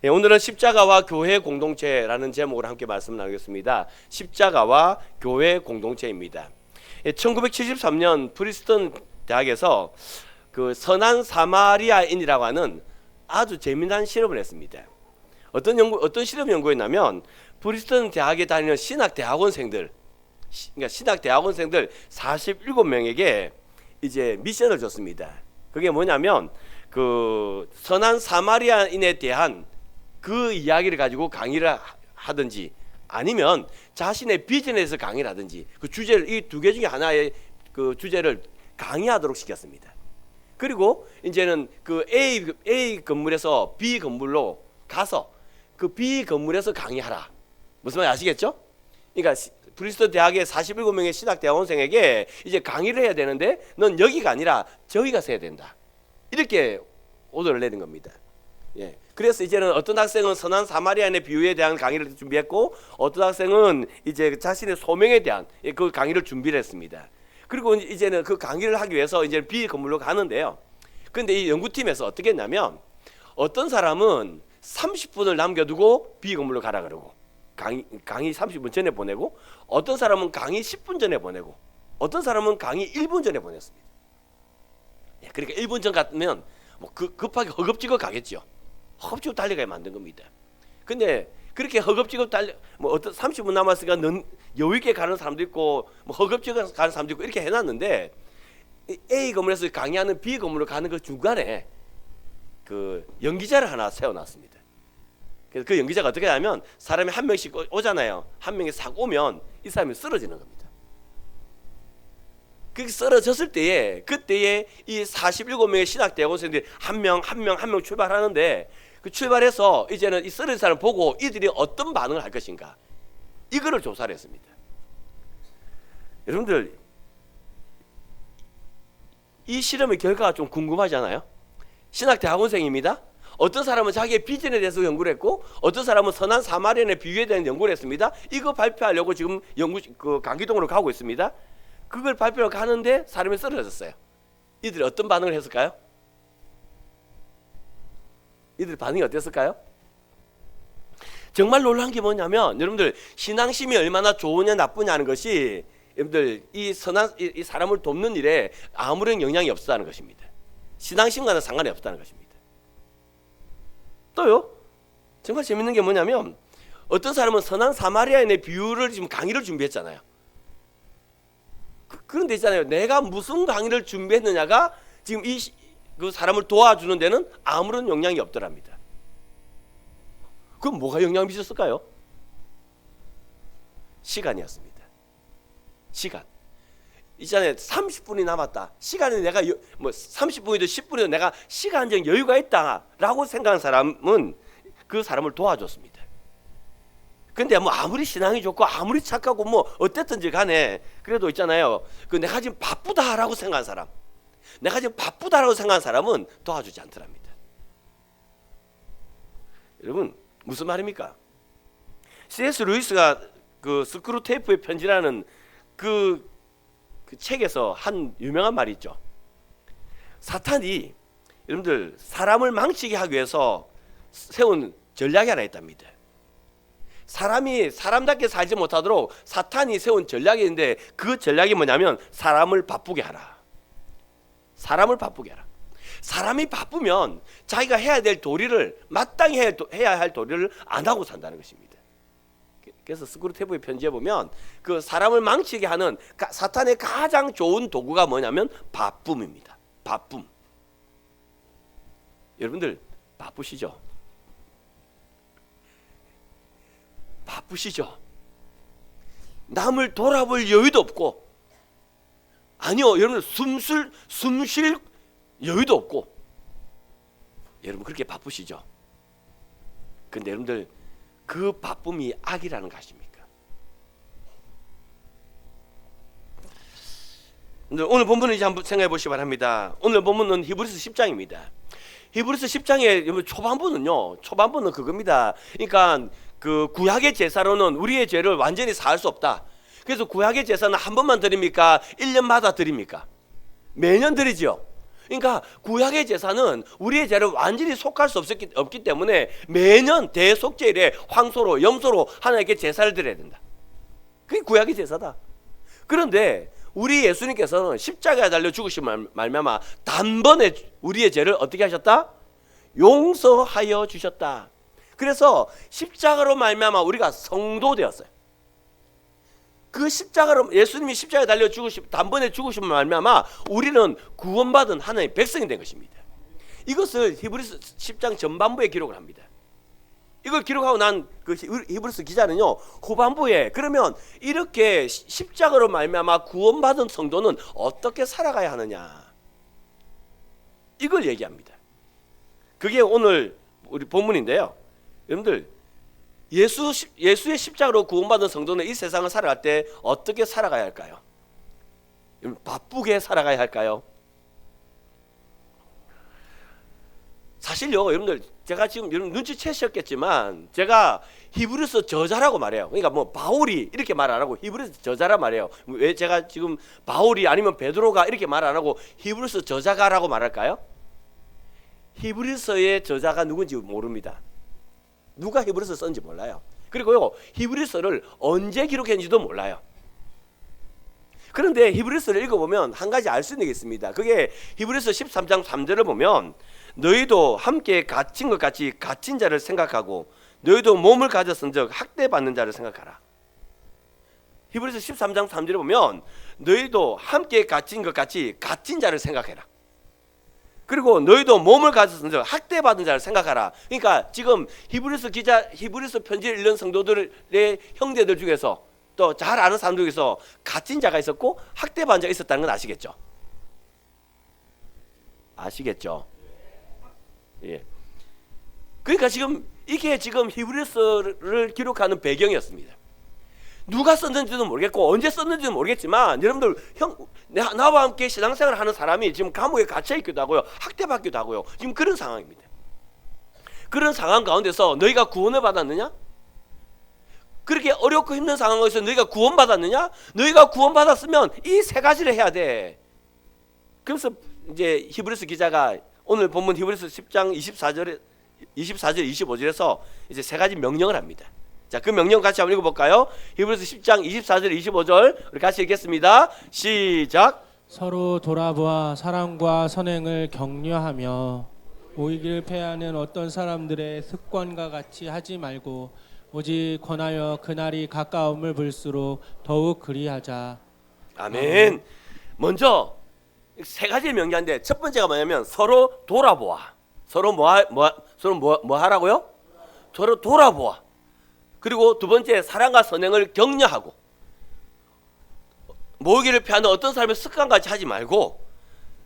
오늘은 십자가와 교회 공동체라는 제목으로 함께 말씀 나누겠습니다. 십자가와 교회 공동체입니다. 1973년 프리스턴 대학에서 그 선한 사마리아인이라고 하는 아주 재미난 실험을 했습니다. 어떤 실험 연구였냐면 프리스턴 대학에 다니는 신학 대학원생들, 그러니까 신학 대학원생들 47명에게 이제 미션을 줬습니다. 그게 뭐냐면 그 선한 사마리아인에 대한 그 이야기를 가지고 강의를 하든지 아니면 자신의 비전에서 강의를 하든지 그 주제를 이 두 개 중에 하나의 그 주제를 강의하도록 시켰습니다. 그리고 이제는 그 A 건물에서 B 건물로 가서 그 B 건물에서 강의하라. 무슨 말인지 아시겠죠? 그러니까 프리스턴 대학의 47명의 신학 대학원생에게 이제 강의를 해야 되는데 넌 여기가 아니라 저기 가서 해야 된다. 이렇게 오더를 내린 겁니다. 예. 그래서 이제는 어떤 학생은 선한 사마리아인의 비유에 대한 강의를 준비했고 어떤 학생은 이제 자신의 소명에 대한 그 강의를 준비를 했습니다. 그리고 이제는 그 강의를 하기 위해서 이제 B 건물로 가는데요. 근데 이 연구팀에서 어떻게 했냐면 어떤 사람은 30분을 남겨두고 B 건물로 가라 그러고 강의 30분 전에 보내고 어떤 사람은 강의 10분 전에 보내고 어떤 사람은 강의 1분 전에 보냈습니다. 예, 그러니까 1분 전 같으면 뭐 급하게 허겁지겁 가겠죠. 허겁지겁 달려가야 만든 겁니다. 근데 그렇게 허겁지겁 뭐 어떤 30분 남았으니까 여유 있게 가는 사람도 있고 뭐 허겁지겁 가는 사람도 있고 이렇게 해놨는데 A 건물에서 강의하는 B 건물로 가는 그 중간에 그 연기자를 하나 세워놨습니다. 그래서 그 연기자가 어떻게 하냐면 사람이 한 명씩 오잖아요. 한 명이 싹 오면 이 사람이 쓰러지는 겁니다. 그렇게 쓰러졌을 때에 그때에 이 47명의 신학 대학원생들이 한 명 출발하는데 그 출발해서 이제는 이 쓰러진 사람을 보고 이들이 어떤 반응을 할 것인가 이거를 조사를 했습니다. 여러분들 이 실험의 결과가 좀 궁금하잖아요. 신학 대학원생입니다. 어떤 사람은 자기의 비전에 대해서 연구를 했고 어떤 사람은 선한 사마리아인의 비유에 대한 연구를 했습니다. 이거 발표하려고 지금 그 강기동으로 가고 있습니다. 그걸 발표하려고 하는데 사람이 쓰러졌어요. 이들이 어떤 반응을 했을까요? 이들 반응이 어땠을까요? 정말 놀라운 게 뭐냐면 여러분들 신앙심이 얼마나 좋으냐 나쁘냐 하는 것이 여러분들 이 사람을 돕는 일에 아무런 영향이 없다는 것입니다. 신앙심과는 상관이 없다는 것입니다. 또요 정말 재밌는 게 뭐냐면 어떤 사람은 선한 사마리아인의 비유를 지금 강의를 준비했잖아요. 그런데 있잖아요. 내가 무슨 강의를 준비했느냐가 지금 그 사람을 도와주는 데는 아무런 영향이 없더랍니다. 그럼 뭐가 영향을 미쳤을까요? 시간이었습니다. 시간. 있잖아요. 30분이 남았다. 시간이 내가 뭐 30분이든 10분이든 내가 시간적 여유가 있다라고 생각한 사람은 그 사람을 도와줬습니다. 근데 뭐 아무리 신앙이 좋고 아무리 착하고 뭐 어땠든지 간에 그래도 있잖아요. 그 내가 지금 바쁘다라고 생각한 사람, 내가 지금 바쁘다라고 생각한 사람은 도와주지 않더랍니다. 여러분 무슨 말입니까? C.S. 루이스가 그 스크루테이프의 편지라는 그 책에서 한 유명한 말이 있죠. 사탄이 여러분들 사람을 망치게 하기 위해서 세운 전략이 하나 있답니다. 사람이 사람답게 살지 못하도록 사탄이 세운 전략이 있는데 그 전략이 뭐냐면 사람을 바쁘게 하라. 사람을 바쁘게 하라. 사람이 바쁘면 자기가 해야 될 도리를 마땅히 해야 할 도리를 안 하고 산다는 것입니다. 그래서 스크루테이프의 편지에 보면 그 사람을 망치게 하는 사탄의 가장 좋은 도구가 뭐냐면 바쁨입니다. 바쁨. 여러분들 바쁘시죠? 바쁘시죠? 남을 돌아볼 여유도 없고 아니요 여러분들 숨 쉴 여유도 없고 여러분 그렇게 바쁘시죠? 근데 여러분들 그 바쁨이 악이라는 거 아십니까? 오늘 본문을 이제 한번 생각해 보시기 바랍니다. 오늘 본문은 히브리서 10장입니다. 히브리서 10장의 초반부는 그겁니다. 그러니까 그 구약의 제사로는 우리의 죄를 완전히 사할 수 없다. 그래서 구약의 제사는 한 번만 드립니까? 1년마다 드립니까? 매년 드리죠. 그러니까 구약의 제사는 우리의 죄를 완전히 속할 수 없기 때문에 매년 대속죄일에 황소로 염소로 하나님께 제사를 드려야 된다. 그게 구약의 제사다. 그런데 우리 예수님께서는 십자가에 달려 죽으신 말미암아 단번에 우리의 죄를 어떻게 하셨다? 용서하여 주셨다. 그래서 십자가로 말미암아 우리가 성도 되었어요. 그 십자가로 예수님이 십자가에 달려 단번에 죽으신 말미암아 우리는 구원받은 하나님의 백성이 된 것입니다. 이것을 히브리서 10장 전반부에 기록을 합니다. 이걸 기록하고 난 그 히브리서 기자는요 후반부에 그러면 이렇게 십자가로 말미암아 구원받은 성도는 어떻게 살아가야 하느냐 이걸 얘기합니다. 그게 오늘 우리 본문인데요. 여러분들 예수의 십자가로 구원받은 성도는 이 세상을 살아갈 때 어떻게 살아가야 할까요? 바쁘게 살아가야 할까요? 사실요, 여러분들 제가 지금 여러분 눈치채셨겠지만 제가 히브리서 저자라고 말해요. 그러니까 뭐 바울이 이렇게 말 안 하고 히브리서 저자라 말해요. 왜 제가 지금 바울이 아니면 베드로가 이렇게 말 안 하고 히브리서 저자가라고 말할까요? 히브리서의 저자가 누군지 모릅니다. 누가 히브리서 썼는지 몰라요. 그리고요 히브리서를 언제 기록했는지도 몰라요. 그런데 히브리서를 읽어보면 한 가지 알 수 있는 게 있습니다. 그게 히브리서 13장 3절을 보면 너희도 함께 갇힌 것 같이 갇힌 자를 생각하고 너희도 몸을 가졌은즉 학대받는 자를 생각하라. 히브리서 13장 3절을 보면 너희도 함께 갇힌 것 같이 갇힌 자를 생각해라. 그리고 너희도 몸을 가졌은즉 학대받은 자를 생각하라. 그러니까 지금 히브리서 편지를 읽는 성도들의 형제들 중에서 또 잘 아는 사람들 중에서 갇힌 자가 있었고 학대받은 자가 있었다는 건 아시겠죠? 아시겠죠? 예. 그러니까 지금 이게 지금 히브리서를 기록하는 배경이었습니다. 누가 썼는지도 모르겠고 언제 썼는지도 모르겠지만 여러분들 나와 함께 신앙생활을 하는 사람이 지금 감옥에 갇혀 있기도 하고요, 학대받기도 하고요. 지금 그런 상황입니다. 그런 상황 가운데서 너희가 구원을 받았느냐? 그렇게 어렵고 힘든 상황에서 너희가 구원받았느냐? 너희가 구원받았으면 이 세 가지를 해야 돼. 그래서 이제 히브리서 기자가 오늘 본문 히브리서 10장 24절 25절에서 이제 세 가지 명령을 합니다. 자, 그 명령 같이 한번 읽어볼까요? 히브리서 10장 24절 25절 우리 같이 읽겠습니다. 시작. 서로 돌아보아 사랑과 선행을 격려하며 오익을 패하는 어떤 사람들의 습관과 같이 하지 말고 오직 권하여 그날이 가까움을 볼수록 더욱 그리하자. 아멘. 먼저 세 가지 명령인데 첫 번째가 뭐냐면 서로 돌아보아. 서로 뭐 하라고요? 서로 돌아보아. 그리고 두 번째 사랑과 선행을 격려하고 모이기를 피하는 어떤 사람의 습관같이 하지 말고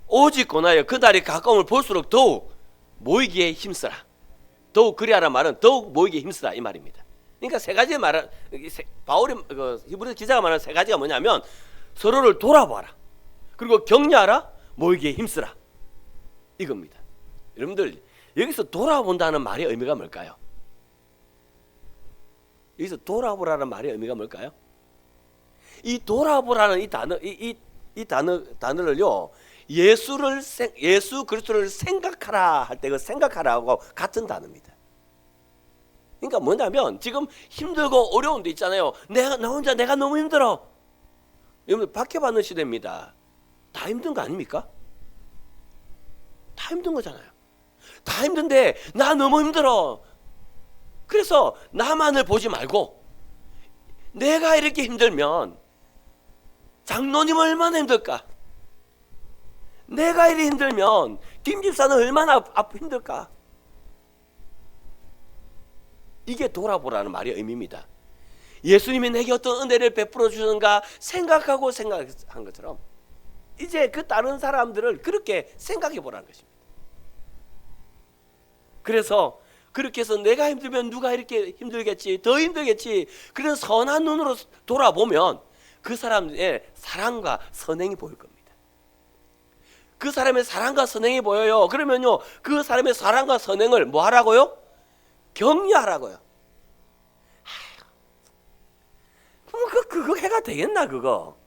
오직 권하여 그날이 가까움을 볼수록 더욱 모이기에 힘쓰라. 더욱 그리하라는 말은 더욱 모이기에 힘쓰라 이 말입니다. 그러니까 세 가지 말은 바울이 히브리서 기자가 말하는 세 가지가 뭐냐면 서로를 돌아봐라. 그리고 격려하라. 모이기에 힘쓰라. 이겁니다. 여러분들 여기서 돌아본다는 말의 의미가 뭘까요? 여기서 돌아보라는 말의 의미가 뭘까요? 이 돌아보라는 이 단어를요 예수 그리스도를 생각하라 할 때 그 생각하라고 같은 단어입니다. 그러니까 뭐냐면 지금 힘들고 어려운 데 있잖아요. 나 혼자 내가 너무 힘들어. 여러분 박해받는 시대입니다. 다 힘든 거 아닙니까? 다 힘든 거잖아요. 다 힘든데 나 너무 힘들어. 그래서 나만을 보지 말고 내가 이렇게 힘들면 장로님 얼마나 힘들까? 내가 이렇게 힘들면 김 집사는 얼마나 힘들까? 이게 돌아보라는 말의 의미입니다. 예수님이 내게 어떤 은혜를 베풀어 주셨는가 생각한 것처럼 이제 그 다른 사람들을 그렇게 생각해 보라는 것입니다. 그래서 그렇게 해서 내가 힘들면 누가 이렇게 힘들겠지, 더 힘들겠지. 그런 선한 눈으로 돌아보면 그 사람의 사랑과 선행이 보일 겁니다. 그 사람의 사랑과 선행이 보여요. 그러면요 그 사람의 사랑과 선행을 뭐 하라고요? 격려하라고요. 그거 해가 되겠나 그거?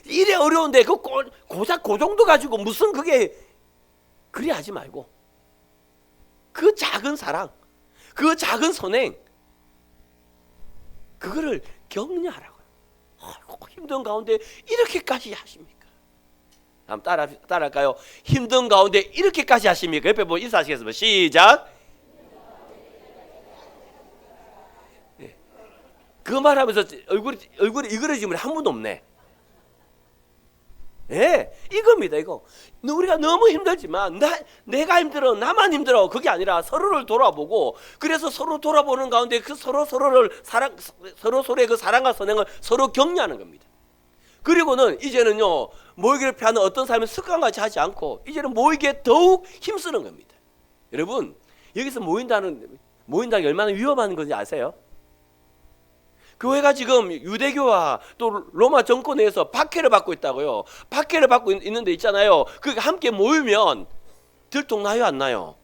이래 어려운데 고작 그 정도 가지고 무슨 그게 그리 하지 말고 그 작은 사랑, 그 작은 선행, 그거를 격려하라고요. 아이고, 힘든 가운데 이렇게까지 하십니까? 한번 따라할까요? 힘든 가운데 이렇게까지 하십니까? 옆에 뭐 인사하시겠습니다. 시작. 네. 그 말하면서 얼굴이 이그러지면 한 분도 없네. 예, 이겁니다. 이거 우리가 너무 힘들지만 내가 힘들어, 나만 힘들어, 그게 아니라 서로를 돌아보고, 그래서 서로 돌아보는 가운데 그 서로를 서로의 그 사랑과 선행을 서로 격려하는 겁니다. 그리고는 이제는요, 모이기를 피하는 어떤 삶을 습관같이 하지 않고 이제는 모이기에 더욱 힘쓰는 겁니다. 여러분, 여기서 모인다는 게 얼마나 위험한 건지 아세요? 교회가 지금 유대교와 또 로마 정권에서 박해를 받고 있다고요. 박해를 받고 있는데 있잖아요. 그게 함께 모이면 들통나요, 안 나요?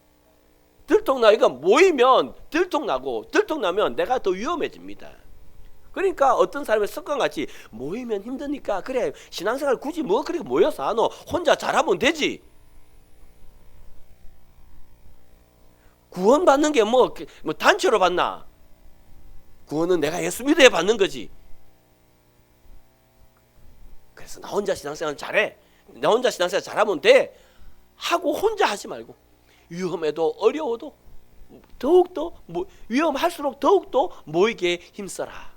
들통나요. 그러니까 모이면 들통나고, 들통나면 내가 더 위험해집니다. 그러니까 어떤 사람의 습관같이 모이면 힘드니까, 그래 신앙생활 굳이 뭐 그렇게 모여서 하노, 혼자 잘하면 되지. 구원받는 게 뭐 단체로 받나? 구원은 내가 예수 믿어야 받는 거지. 그래서 나 혼자 신앙생활 잘해, 나 혼자 신앙생활 잘하면 돼 하고 혼자 하지 말고, 위험해도 어려워도 더욱더 위험할수록 더욱더 모이게 힘써라.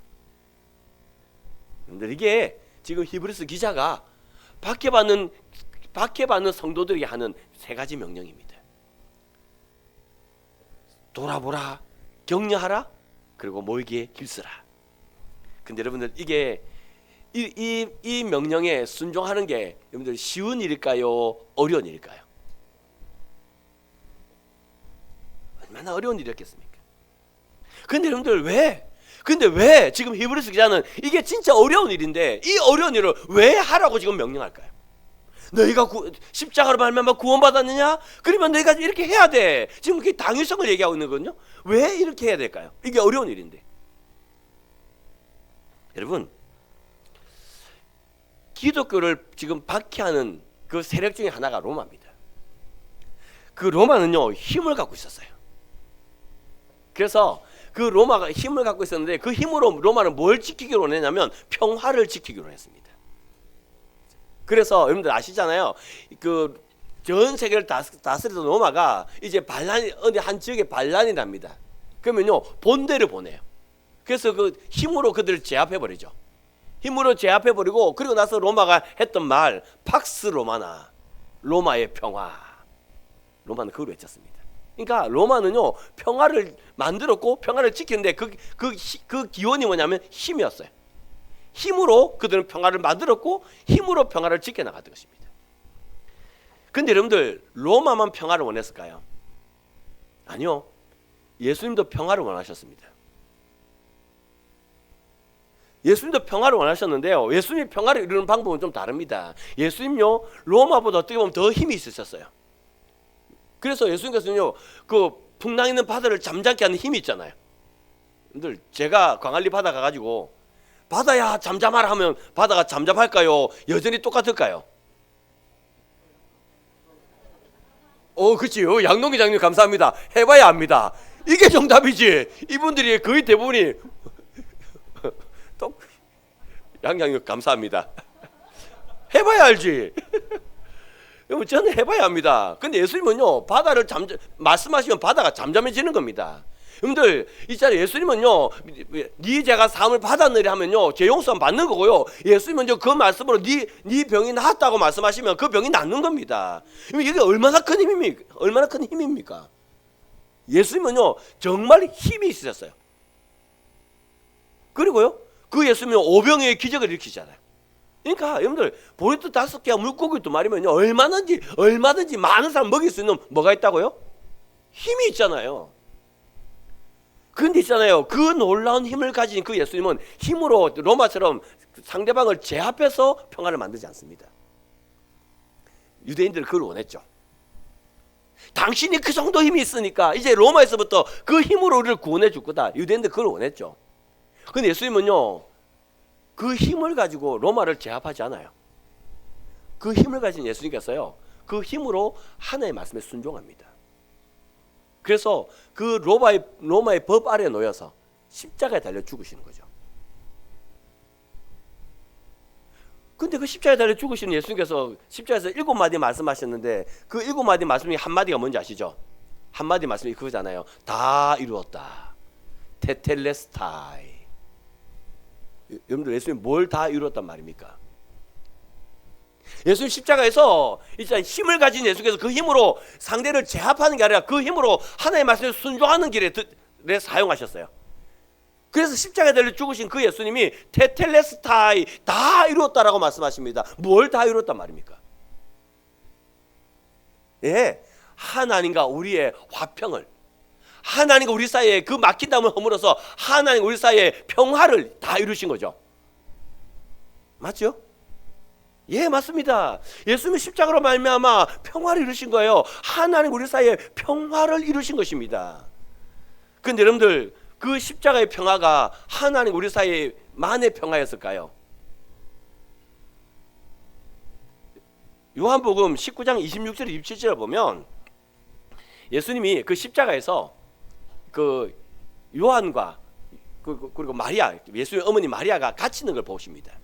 여러분들, 이게 지금 히브리서 기자가 박해받는 성도들에게 하는 세 가지 명령입니다. 돌아보라, 격려하라, 그리고 모이기에 힘쓰라. 근데 여러분들, 이게 이 명령에 순종하는 게 여러분들 쉬운 일일까요? 어려운 일일까요? 얼마나 어려운 일이었겠습니까? 근데 여러분들, 왜 지금 히브리서 기자는 이게 진짜 어려운 일인데 이 어려운 일을 왜 하라고 지금 명령할까요? 너희가 십자가로 말미암아 구원받았느냐? 그러면 너희가 이렇게 해야 돼. 지금 그게 당위성을 얘기하고 있는 거거든요. 왜 이렇게 해야 될까요? 이게 어려운 일인데. 여러분, 기독교를 지금 박해하는 그 세력 중에 하나가 로마입니다. 그 로마는요, 힘을 갖고 있었어요. 그래서 그 로마가 힘을 갖고 있었는데, 그 힘으로 로마는 뭘 지키기로 원했냐면 평화를 지키기로 했습니다. 그래서 여러분들 아시잖아요. 그 전 세계를 다스리던 로마가 이제 어디 한 지역에 반란이 납니다. 그러면요, 본대를 보내요. 그래서 그 힘으로 그들을 제압해버리죠. 힘으로 제압해버리고, 그리고 나서 로마가 했던 말, 팍스 로마나, 로마의 평화. 로마는 그걸 외쳤습니다. 그러니까 로마는요, 평화를 만들었고 평화를 지키는데 그 기원이 뭐냐면 힘이었어요. 힘으로 그들은 평화를 만들었고 힘으로 평화를 지켜나갔던 것입니다. 근데 여러분들, 로마만 평화를 원했을까요? 아니요. 예수님도 평화를 원하셨습니다. 예수님도 평화를 원하셨는데요, 예수님이 평화를 이루는 방법은 좀 다릅니다. 예수님요, 로마보다 어떻게 보면 더 힘이 있으셨어요. 그래서 예수님께서는요, 그 풍랑 있는 바다를 잠잠케 하는 힘이 있잖아요. 여러분들, 제가 광안리 바다 가가지고 바다야 잠잠하라 하면 바다가 잠잠할까요? 여전히 똑같을까요? 그치요. 양동 기장님 감사합니다. 해봐야 합니다. 이게 정답이지. 이분들이 거의 대부분이 양장님 감사합니다. 해봐야 알지. 저는 해봐야 합니다. 근데 예수님은요, 바다를 말씀하시면 바다가 잠잠해지는 겁니다. 여러분들, 있잖아요. 예수님은요, 네 죄가 사함을 받았느니 하면요, 죄 용서함 받는 거고요. 예수님은 그 말씀으로 네 병이 나았다고 말씀하시면 그 병이 낫는 겁니다. 이게 얼마나 큰 힘입니까? 예수님은요, 정말 힘이 있으셨어요. 그리고요, 그 예수님은 오병이의 기적을 일으키잖아요. 그러니까 여러분들, 보리떡 5개와 물고기 2마리면요, 얼마든지 많은 사람 먹일 수 있는 뭐가 있다고요? 힘이 있잖아요. 근데 있잖아요, 그 놀라운 힘을 가진 그 예수님은 힘으로 로마처럼 상대방을 제압해서 평화를 만들지 않습니다. 유대인들은 그걸 원했죠. 당신이 그 정도 힘이 있으니까 이제 로마에서부터 그 힘으로 우리를 구원해 줄 거다. 유대인들 그걸 원했죠. 근데 예수님은요, 그 힘을 가지고 로마를 제압하지 않아요. 그 힘을 가진 예수님께서요, 그 힘으로 하나님의 말씀에 순종합니다. 그래서 그 로마의 법 아래에 놓여서 십자가에 달려 죽으시는 거죠. 근데 그 십자가에 달려 죽으시는 예수님께서 십자가에서 7마디 말씀하셨는데 그 7마디 말씀 중에 한마디가 뭔지 아시죠? 한마디 말씀이 그거잖아요. 다 이루었다. 테텔레스타이. 여러분들, 예수님 뭘 다 이루었단 말입니까? 예수님 십자가에서 일단 힘을 가진 예수께서 그 힘으로 상대를 제압하는 게 아니라 그 힘으로 하나님의 말씀에 순종하는 길에 사용하셨어요. 그래서 십자가에 달려 죽으신 그 예수님이 테텔레스타이, 다 이루었다라고 말씀하십니다. 뭘 다 이루었단 말입니까? 예, 하나님과 우리의 화평을, 하나님과 우리 사이에 그 막힌 담을 허물어서 하나님과 우리 사이에 평화를 다 이루신 거죠. 맞죠? 예, 맞습니다. 예수님이 십자가로 말미암아 평화를 이루신 거예요. 하나님 우리 사이에 평화를 이루신 것입니다. 그런데 여러분들, 그 십자가의 평화가 하나님 우리 사이에 만의 평화였을까요? 요한복음 19장 26절 27절을 보면 예수님이 그 십자가에서 그 요한과 그리고 마리아, 예수의 어머니 마리아가 같이 있는 걸 보십니다.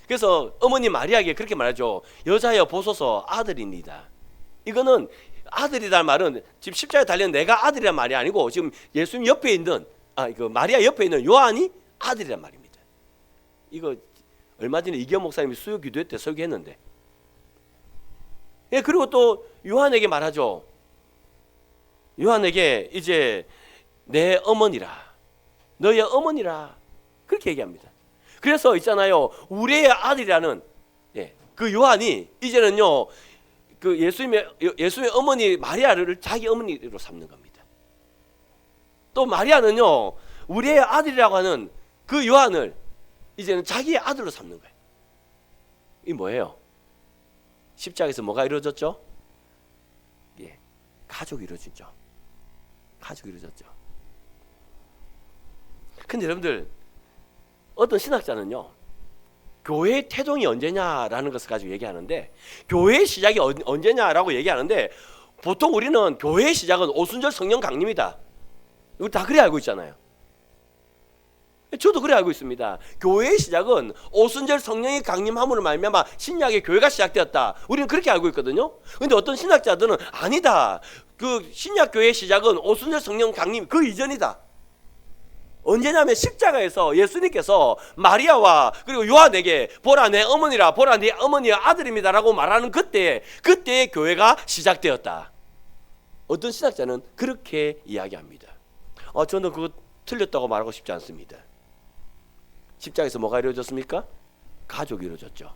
그래서 어머니 마리아에게 그렇게 말하죠. 여자여 보소서, 아들입니다. 이거는 아들이라는 말은 지금 십자가에 달린 내가 아들이란 말이 아니고 지금 예수님 옆에 있는 그 마리아 옆에 있는 요한이 아들이란 말입니다. 이거 얼마 전에 이기현 목사님이 수요 기도회 때 설교했는데, 예, 그리고 또 요한에게 말하죠. 요한에게 이제 내 어머니라, 너의 어머니라, 그렇게 얘기합니다. 그래서 있잖아요, 우리의 아들이라는, 예, 그 요한이 이제는요 그 예수님의 어머니 마리아를 자기 어머니로 삼는 겁니다. 또 마리아는요 우리의 아들이라고 하는 그 요한을 이제는 자기의 아들로 삼는 거예요. 이 뭐예요? 십자가에서 뭐가 이루어졌죠? 예, 가족이 이루어졌죠. 가족이 이루어졌죠. 근데 여러분들, 어떤 신학자는요 교회의 태동이 언제냐라는 것을 가지고 얘기하는데, 교회의 시작이 언제냐라고 얘기하는데, 보통 우리는 교회의 시작은 오순절 성령 강림이다, 이거 다 그래 알고 있잖아요. 저도 그래 알고 있습니다. 교회의 시작은 오순절 성령의 강림함으로 말미암아 신약의 교회가 시작되었다, 우리는 그렇게 알고 있거든요. 근데 어떤 신학자들은 아니다, 그 신약 교회의 시작은 오순절 성령 강림 그 이전이다. 언제냐면 십자가에서 예수님께서 마리아와 그리고 요한에게 보라 내 어머니라, 보라 네 어머니의 아들입니다 라고 말하는 그때에 교회가 시작되었다. 어떤 신학자는 그렇게 이야기합니다. 저는 그거 틀렸다고 말하고 싶지 않습니다. 십자가에서 뭐가 이루어졌습니까? 가족이 이루어졌죠.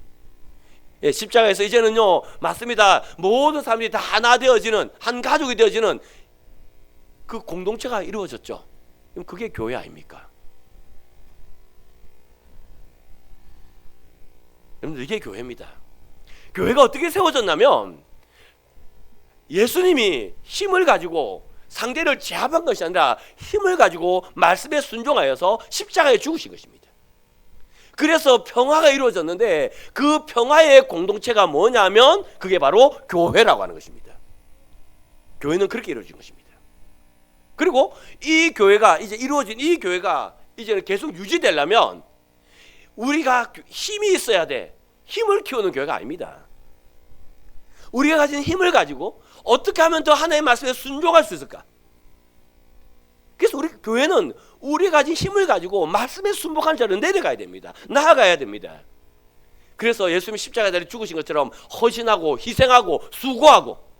예, 십자가에서 이제는요, 맞습니다, 모든 사람들이 다 하나 되어지는, 한 가족이 되어지는 그 공동체가 이루어졌죠. 그럼 그게 교회 아닙니까? 여러분들, 이게 교회입니다. 교회가 어떻게 세워졌냐면 예수님이 힘을 가지고 상대를 제압한 것이 아니라 힘을 가지고 말씀에 순종하여서 십자가에 죽으신 것입니다. 그래서 평화가 이루어졌는데, 그 평화의 공동체가 뭐냐면 그게 바로 교회라고 하는 것입니다. 교회는 그렇게 이루어진 것입니다. 그리고 이 교회가 이제 이루어진 이 교회가 이제는 계속 유지되려면 우리가 힘이 있어야 돼. 힘을 키우는 교회가 아닙니다. 우리가 가진 힘을 가지고 어떻게 하면 더 하나님의 말씀에 순종할 수 있을까? 그래서 우리 교회는 우리가 가진 힘을 가지고 말씀에 순복하는 자를 내려가야 됩니다. 나아가야 됩니다. 그래서 예수님이 십자가에 달려 죽으신 것처럼 헌신하고 희생하고 수고하고,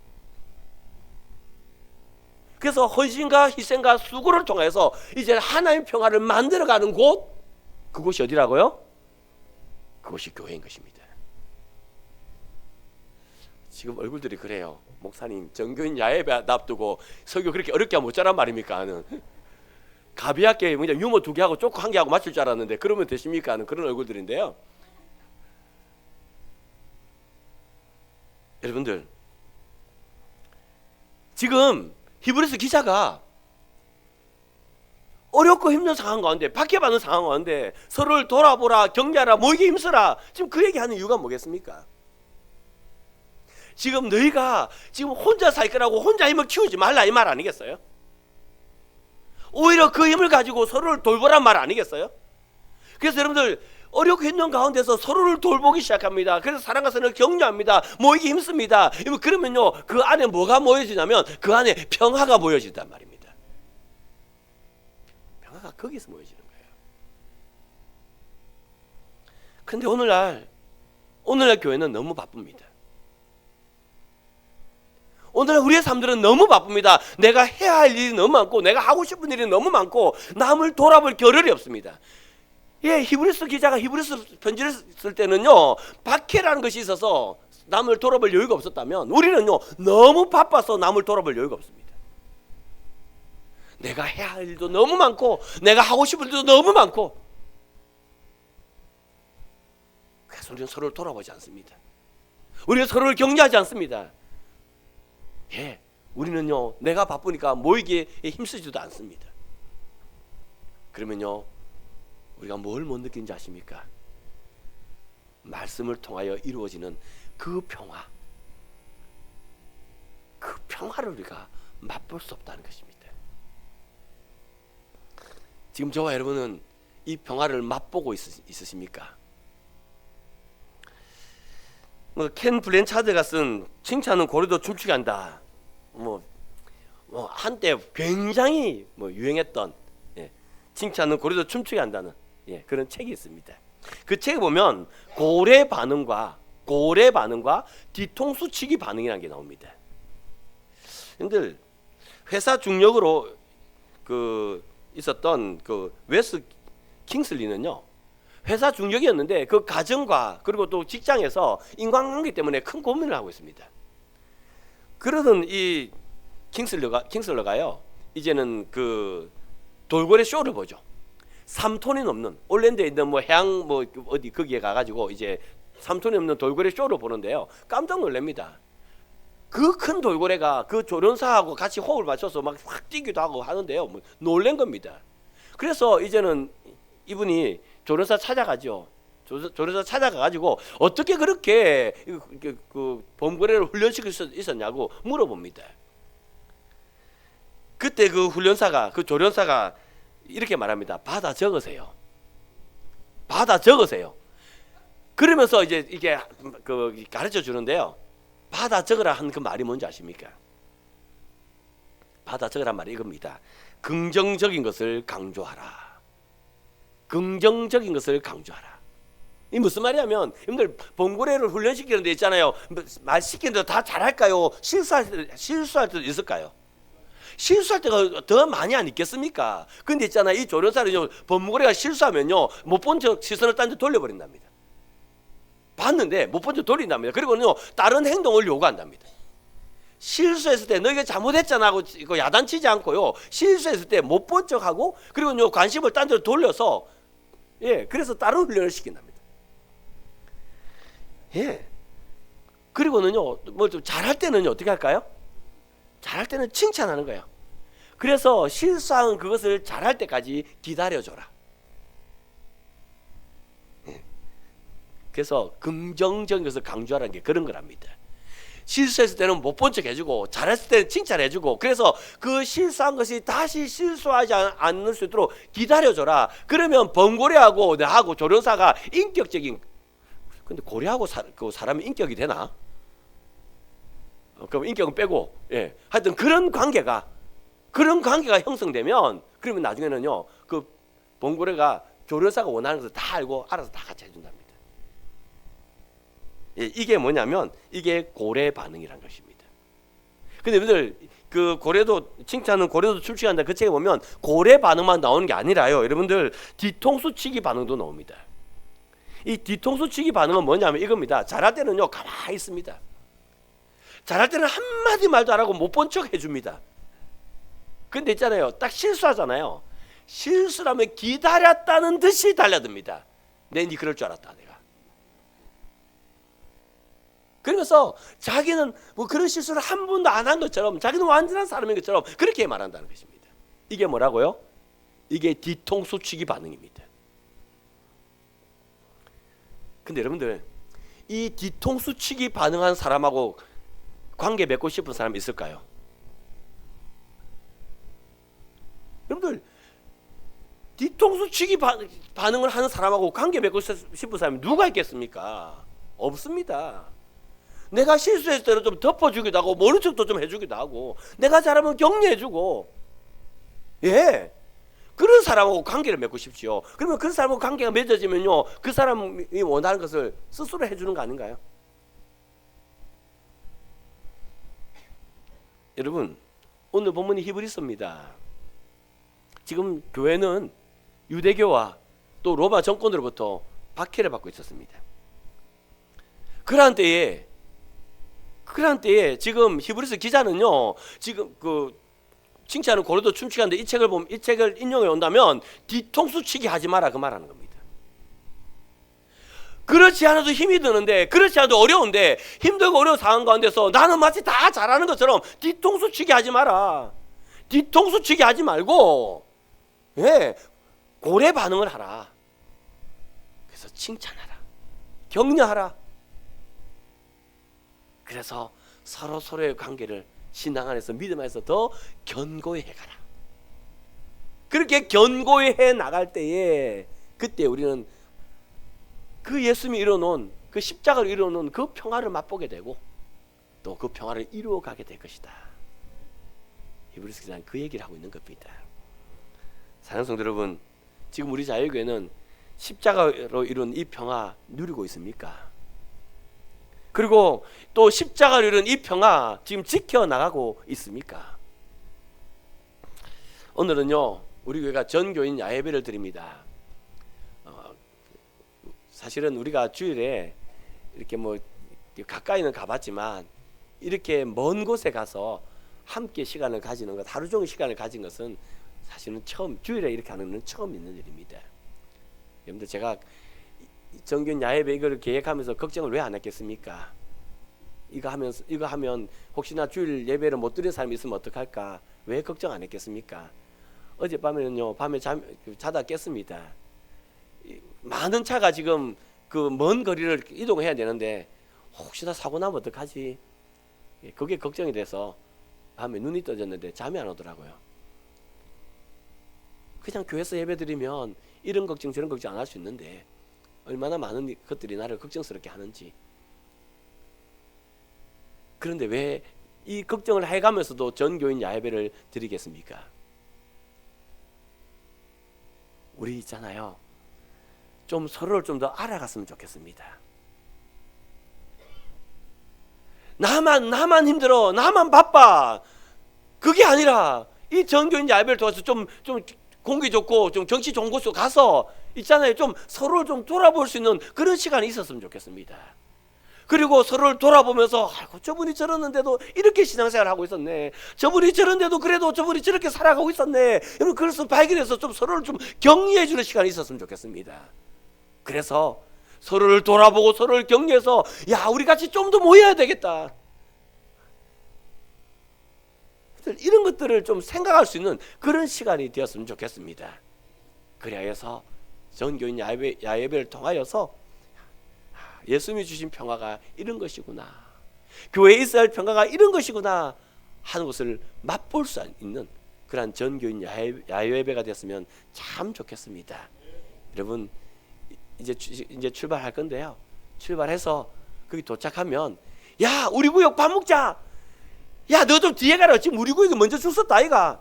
그래서 헌신과 희생과 수고를 통해서 이제 하나님의 평화를 만들어가는 곳, 그곳이 어디라고요? 그것이 교회인 것입니다. 지금 얼굴들이 그래요. 목사님, 정교인 야외배 납두고 설교 그렇게 어렵게 하면 어쩌란 말입니까? 하는 가비학계 그냥 유머 2개 하고 쪼크 1개 하고 맞출 줄 알았는데 그러면 되십니까? 하는 그런 얼굴들인데요. 여러분들, 지금 히브리서 기자가 어렵고 힘든 상황 가운데, 박해받는 상황 가운데 서로를 돌아보라, 격려하라, 모이게 힘써라, 지금 그 얘기하는 이유가 뭐겠습니까? 지금 너희가 지금 혼자 살 거라고 혼자 힘을 키우지 말라 이 말 아니겠어요? 오히려 그 힘을 가지고 서로를 돌보란 말 아니겠어요? 그래서 여러분들 어렵고 힘든 가운데서 서로를 돌보기 시작합니다. 그래서 사랑과 선을 격려합니다. 모이기 힘씁니다. 그러면요 그 안에 뭐가 모여지냐면 그 안에 평화가 모여진단 말입니다. 평화가 거기서 모여지는 거예요. 근데 오늘날 교회는 너무 바쁩니다. 오늘날 우리의 삶들은 너무 바쁩니다. 내가 해야 할 일이 너무 많고 내가 하고 싶은 일이 너무 많고 남을 돌아볼 겨를이 없습니다. 히브리서 기자가 히브리서 편지를 쓸 때는요 박해라는 것이 있어서 남을 돌아볼 여유가 없었다면 우리는요 너무 바빠서 남을 돌아볼 여유가 없습니다. 내가 해야 할 일도 너무 많고 내가 하고 싶은 일도 너무 많고 그래서 우리는 서로를 돌아보지 않습니다. 우리는 서로를 격려하지 않습니다. 우리는요 내가 바쁘니까 모이기에 힘쓰지도 않습니다. 그러면요 우리가 뭘 못 느끼는지 아십니까? 말씀을 통하여 이루어지는 그 평화를 우리가 맛볼 수 없다는 것입니다. 지금 저와 여러분은 이 평화를 맛보고 있으십니까? 켄 블랜차드가 쓴 칭찬은 고래도 춤추게 한다. 한때 굉장히 유행했던 칭찬은 고래도 춤추게 한다는 그런 책이 있습니다. 그 책에 보면 고래 반응과 뒤통수 치기 반응이라는 게 나옵니다. 여러분들 회사 중력으로 있었던 웨스 킹슬리는요 회사 중력이었는데 그 가정과 그리고 또 직장에서 인간관계 때문에 큰 고민을 하고 있습니다. 그러던 이 킹슬러가요 이제는 돌고래 쇼를 보죠. 3톤이 넘는 올랜드에 있는 해양 어디 거기에 가가지고 이제 3톤이 넘는 돌고래 쇼를 보는데요 깜짝 놀랍니다. 그 큰 돌고래가 그 조련사하고 같이 호흡을 맞춰서 막 확 뛰기도 하고 하는데요 놀란 겁니다. 그래서 이제는 이분이 조련사 찾아가죠. 조련사 찾아가가지고 어떻게 그렇게 범고래를 훈련시킬 수 있었냐고 물어봅니다. 그때 그 조련사가 이렇게 말합니다. 받아 적으세요. 그러면서 이제 이게 가르쳐 주는데요. 받아 적으라 한 그 말이 뭔지 아십니까? 받아 적으란 말이 이겁니다. 긍정적인 것을 강조하라. 이 무슨 말이냐면 여러분들 범고래를 훈련시키는 데 있잖아요. 말 시키는 데 다 잘할까요? 실수할 때도 있을까요? 실수할 때가 더 많이 안 있겠습니까? 근데 있잖아요 이 조련사는요 범고래가 실수하면요 못 본 척 시선을 딴 데 돌려버린답니다. 봤는데 못 본 척 돌린답니다. 그리고는요 다른 행동을 요구한답니다. 실수했을 때 너희가 잘못했잖아 하고 야단치지 않고요 실수했을 때 못 본 척하고 그리고요 관심을 딴 데로 돌려서 그래서 다른 훈련을 시킨답니다. 그리고는요 좀 잘할 때는요 어떻게 할까요? 잘할 때는 칭찬하는 거예요. 그래서 실수한 그것을 잘할 때까지 기다려줘라. 그래서 긍정적인 것을 강조하라는 게 그런 거랍니다. 실수했을 때는 못 본 척 해주고 잘했을 때는 칭찬해주고 그래서 그 실수한 것이 다시 실수하지 않을 수 있도록 기다려줘라. 그러면 범고래하고 나하고 조련사가 인격적인 근데 고래하고 사람이 인격이 되나? 그럼 인격은 빼고 하여튼 그런 관계가 형성되면 그러면 나중에는요 그 범고래가 조련사가 원하는 것을 다 알고 알아서 다 같이 해준답니다. 이게 뭐냐면 이게 고래 반응이라는 것입니다. 근데 여러분들 그 칭찬은 고래도 춤추게 한다 그 책에 보면 고래 반응만 나오는 게 아니라요 여러분들 뒤통수 치기 반응도 나옵니다. 이 뒤통수 치기 반응은 뭐냐면 이겁니다. 잘할 때는요 가만히 있습니다. 잘할 때는 한마디 말도 안 하고 못 본 척 해줍니다. 근데 있잖아요 딱 실수하잖아요. 실수라면 기다렸다는 듯이 달려듭니다. 네 그럴 줄 알았다 내가. 그러면서 자기는 그런 실수를 한 번도 안 한 것처럼 자기는 완전한 사람인 것처럼 그렇게 말한다는 것입니다. 이게 뭐라고요? 이게 뒤통수 치기 반응입니다. 근데 여러분들 이 뒤통수 치기 반응한 사람하고 관계 맺고 싶은 사람 있을까요? 여러분들 뒤통수 치기 반응을 하는 사람하고 관계 맺고 싶은 사람이 누가 있겠습니까? 없습니다. 내가 실수했을 때는 좀 덮어주기도 하고 모른 척도 좀 해주기도 하고 내가 잘하면 격려해주고 예 그런 사람하고 관계를 맺고 싶지요. 그러면 그 사람하고 관계가 맺어지면요 그 사람이 원하는 것을 스스로 해주는 거 아닌가요? 여러분 오늘 본문이 히브리서입니다. 지금 교회는 유대교와 또 로마 정권으로부터 박해를 받고 있었습니다. 그러한 때에 지금 히브리서 기자는요 지금 그 칭찬은 고려도 춤추기인데 이 책을 보면 이 책을 인용해 온다면 뒤통수 치기 하지 마라 그 말하는 겁니다. 그렇지 않아도 힘이 드는데 그렇지 않아도 어려운데 힘들고 어려운 상황 가운데서 나는 마치 다 잘하는 것처럼 뒤통수 치기 하지 마라. 뒤통수 치기 하지 말고 예 고래 반응을 하라. 그래서 칭찬하라. 격려하라. 그래서 서로 서로의 관계를 신앙 안에서 믿음 안에서 더 견고히 해가라. 그렇게 견고히 해 나갈 때에 그때 우리는 그 예수님이 이뤄놓은 그 십자가를 이뤄놓은 그 평화를 맛보게 되고 또 그 평화를 이루어가게 될 것이다. 히브리서 기자는 그 얘기를 하고 있는 겁니다. 사랑하는 성도 여러분, 지금 우리 자유교회는 십자가로 이룬 이 평화 누리고 있습니까? 그리고 또 십자가로 이룬 이 평화 지금 지켜나가고 있습니까? 오늘은요 우리 교회가 전교인 야예배를 드립니다. 사실은 우리가 주일에 이렇게 뭐 가까이는 가봤지만 이렇게 먼 곳에 가서 함께 시간을 가지는 것, 하루 종일 시간을 가진 것은 사실은 주일에 이렇게 하는 건 처음 있는 일입니다. 여러분들 제가 정규 야예배 이걸 계획하면서 걱정을 왜 안 했겠습니까? 이거 하면 혹시나 주일 예배를 못 드린 사람이 있으면 어떡할까? 왜 걱정 안 했겠습니까? 어젯밤에는요 밤에 자다 깼습니다. 많은 차가 지금 그 먼 거리를 이동해야 되는데 혹시나 사고 나면 어떡하지? 그게 걱정이 돼서 밤에 눈이 떠졌는데 잠이 안 오더라고요. 그냥 교회에서 예배 드리면 이런 걱정 저런 걱정 안 할 수 있는데 얼마나 많은 것들이 나를 걱정스럽게 하는지. 그런데 왜 이 걱정을 해가면서도 전교인 야예배를 드리겠습니까? 우리 있잖아요. 좀 서로를 좀 더 알아갔으면 좋겠습니다. 나만 힘들어, 나만 바빠. 그게 아니라 이 전교인 야예배를 통해서 좀 공기 좋고 좀 경치 좋은 곳으로 가서 있잖아요. 좀 서로를 좀 돌아볼 수 있는 그런 시간이 있었으면 좋겠습니다. 그리고 서로를 돌아보면서 아이고 저분이 저러는데도 이렇게 신앙생활을 하고 있었네. 저분이 저런데도 그래도 저분이 저렇게 살아가고 있었네. 여러분 그래서 발견해서 좀 서로를 좀 격려해 주는 시간이 있었으면 좋겠습니다. 그래서 서로를 돌아보고 서로를 격려해서 야 우리 같이 좀 더 모여야 되겠다. 이런 것들을 좀 생각할 수 있는 그런 시간이 되었으면 좋겠습니다. 그래야 해서 전교인 야예배를 통하여서 예수님이 주신 평화가 이런 것이구나, 교회에 있어야 할 평화가 이런 것이구나 하는 것을 맛볼 수 있는 그런 전교인 야예배가 됐으면 참 좋겠습니다. 여러분 이제 출발할 건데요. 출발해서 거기 도착하면 야 우리 구역 밥 먹자. 야 너 좀 뒤에 가라. 지금 우리 구역이 먼저 줄 섰다 아이가.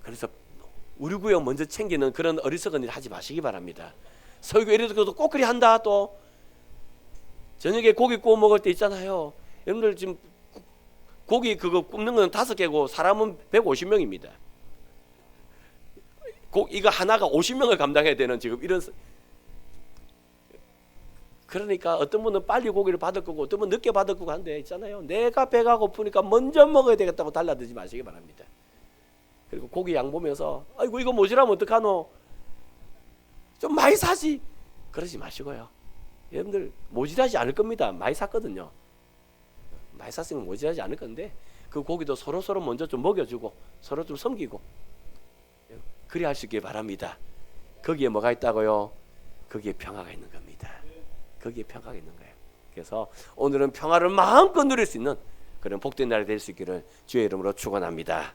그래서 우리 구역 먼저 챙기는 그런 어리석은 일 하지 마시기 바랍니다. 설교 이래도 꼭 그리 한다. 또 저녁에 고기 구워 먹을 때 있잖아요. 여러분들 지금 고기 그거 굽는 건 5개고 사람은 150명입니다. 이거 하나가 50명을 감당해야 되는 지금 이런. 그러니까 어떤 분은 빨리 고기를 받을 거고 어떤 분은 늦게 받을 거고 한데 있잖아요. 내가 배가 고프니까 먼저 먹어야 되겠다고 달라들지 마시기 바랍니다. 그리고 고기 양 보면서 아이고 이거 모자라면 어떡하노? 좀 많이 사지. 그러지 마시고요. 여러분들 모자라지 않을 겁니다. 많이 샀거든요. 많이 샀으면 모자라지 않을 건데 그 고기도 서로 먼저 좀 먹여주고 서로 좀 섬기고 그리 할 수 있길 바랍니다. 거기에 뭐가 있다고요? 거기에 평화가 있는 겁니다. 거기에 평화가 있는 거예요. 그래서 오늘은 평화를 마음껏 누릴 수 있는 그런 복된 날이 될 수 있기를 주의 이름으로 축원합니다.